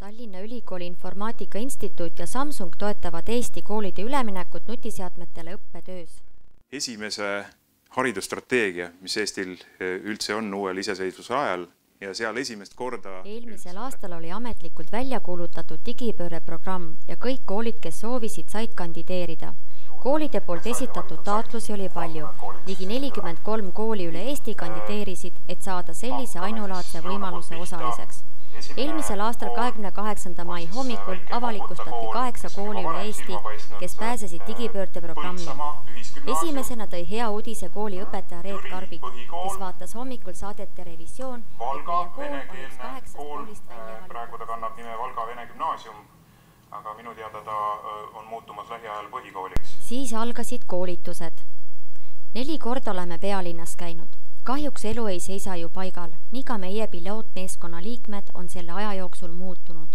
Tallinna Ülikooli Informaatika Instituut ja Samsung toetavad Eesti koolide üleminekut nutiseadmetele õppetöös. Esimese haridusstrateegia, mis Eestil üldse on uuel iseseisvuse ajal ja seal esimest korda... Eelmisel aastal oli ametlikult välja kuulutatud digipööreprogramm ja kõik koolid, kes soovisid, said kandideerida. Koolide poolt esitatud taotlusi oli palju. Ligi 43 kooli üle Eesti kandideerisid, et saada sellise ainulaadse võimaluse osaliseks. Eelmisel aastal 28. mai hommikul avalikustati 8 kooli üle Eesti, kes pääsesid digipöördeprogrammi. Esimesena tõi hea uudise kooli õpetaja Reet Karbik, kes vaatas hommikul saadet Televisioon, et meie kool on üks 8 koolist välja praegu ta kannab nime Valga Vene Gümnaasium, aga minu teada ta on muutumas lähiajal põhikooliks. Siis algasid koolitused. 4 korda oleme pealinnas käinud. Kahjuks elu ei seisa ju paigal, nii ka meie pilootmeeskonna liikmed on selle aja jooksul muutunud.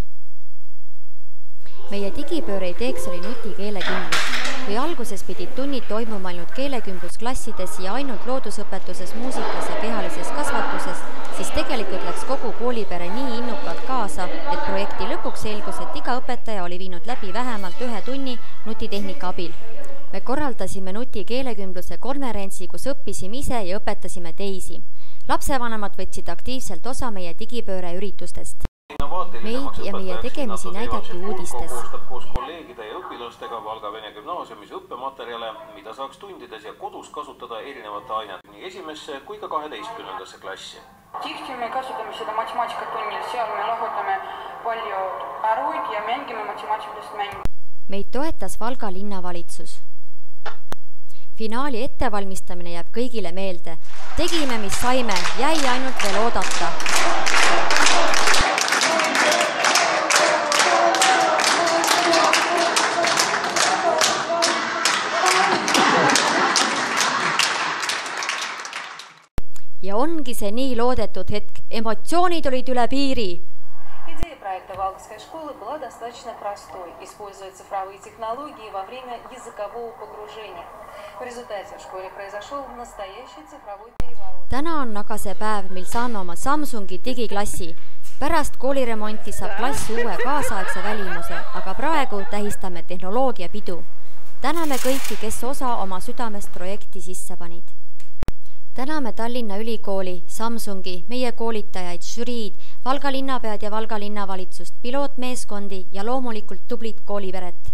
Meie digipööre teeks oli nutikeelekümblus. Kui alguses pidid tunnid toimuma ainult keelekümblusklassides ja ainult loodusõpetuses, muusikas ja kehalises kasvatuses, siis tegelikult läks kogu koolipere nii innukalt kaasa, et projekti lõpuks selgus, et iga õpetaja oli viinud läbi vähemalt 1 tunni nutitehnika abil. Me korraldasime nutikeelekümbluse konverentsi, kus õppisime ise ja õpetasime teisi. Lapsevanemad võtsid aktiivselt osa meie digipööre üritustest. Meid ja meie tegemisi näidati uudistes. Koostab koos kolleegide ja õpilastega Valga Vene Gümnaasiumis õppematerjale, mida saaks tundides ja kodus kasutada erinevate ainete nii 1. kui ka 12. klassi. Tihti me kasutame seda matemaatikatunnil, seal me lahutame palju arvuid ja mängime matemaatilist mängu. Meid toetas Valga linnavalitsus. Finaali ettevalmistamine jääb kõigile meelde. Tegime, mis saime, jäi ainult veel oodata. Ja ongi see nii loodetud hetk. Emotsioonid olid üle piiri. Идея проекта Валгской школы была достаточно простой, используя цифровые технологии во время языкового погружения. В результате в школе произошел настоящий цифровой переворот. Täna on aga see päev, mil saame oma Samsungi digiklassi. Pärast kooliremonti saab klass uue kaasaegse välimuse, aga praegu tähistame tehnoloogia pidu. Täname kõiki, kes osa oma südamest projekti sisse panid. Täname Tallinna Ülikooli, Samsungi, meie koolitajaid, žüriid, Valga linnapead ja Valga linnavalitsust, pilootmeeskondi ja loomulikult tublit kooliperet.